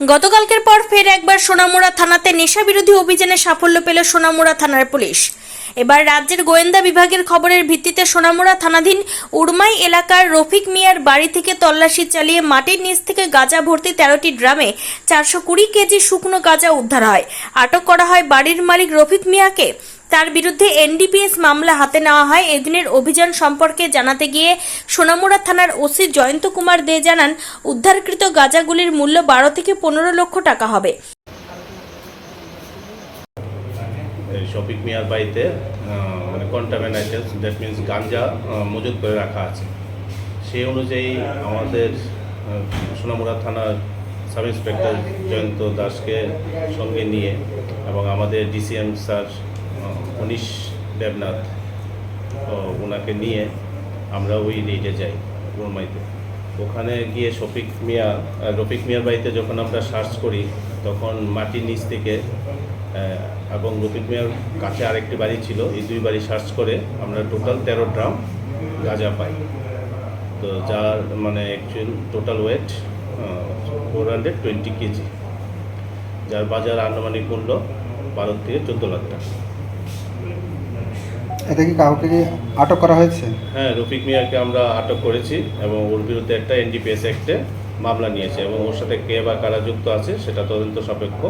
গতকালকের পর ফের একবার সোনামুড়া থানাতে নেশা বিরোধী অভিযানে সাফল্য পেল সোনামুড়া থানার পুলিশ। এবার রাজ্যের গোয়েন্দা বিভাগের খবরের ভিত্তিতে সোনামুড়া থানাধীন উড়মাই এলাকার রফিক মিয়ার বাড়ি থেকে তল্লাশি চালিয়ে মাটির নিচ থেকে গাঁজা ভর্তি 13টি ড্রামে 420 কেজি শুকনো গাঁজা উদ্ধার হয়। আটক করা হয় বাড়ির মালিক রফিক মিয়াকে। তার বিরুদ্ধে এনডিপিএস মামলা হাতে নেওয়া হয়। এদিনের অভিযান সম্পর্কে জানাতে গিয়ে সোনামুড়া থানার ওসি জয়ন্ত কুমার দে জানান, উদ্ধারকৃত গাঁজাগুলির মূল্য 12 থেকে 15 লক্ষ টাকা হবে। শফিক মিয়ার বাড়িতে মানে কন্টামিনেটেড, দ্যাট মিনস গাঞ্জা মজুত করে রাখা আছে। সেই অনুযায়ী আমাদের সোনামুড়া থানার সাব ইন্সপেক্টর জয়ন্ত দাসকে সঙ্গে নিয়ে এবং আমাদের ডিসিএম স্যার মনীষ দেবনাথ ওনাকে নিয়ে আমরা ওই রেডে যাই উড়মাইতে। ওখানে গিয়ে রফিক মিয়ার বাড়িতে যখন আমরা সার্চ করি, তখন মাটির নিচ থেকে এবং রফিক মিয়ার কাছে আরেকটি বাড়ি ছিল, এই দুই বাড়ি সার্চ করে আমরা টোটাল 13 ড্রাম গাঁজা পাই। তো যার মানে অ্যাকচুয়াল টোটাল ওয়েট 420 কেজি, যার বাজার আনুমানিক মূল্য 12 থেকে 14 লাখ টাকা। এতে কি কাউকে আটক করা হয়েছে? হ্যাঁ, রফিক মিয়াকে আমরা আটক করেছি এবং ওর বিরুদ্ধে একটা এনডিপিএস অ্যাক্টে মামলা নিয়েছে এবং ওর সাথে কে বা কারা যুক্ত আছে সেটা তদন্ত সাপেক্ষ।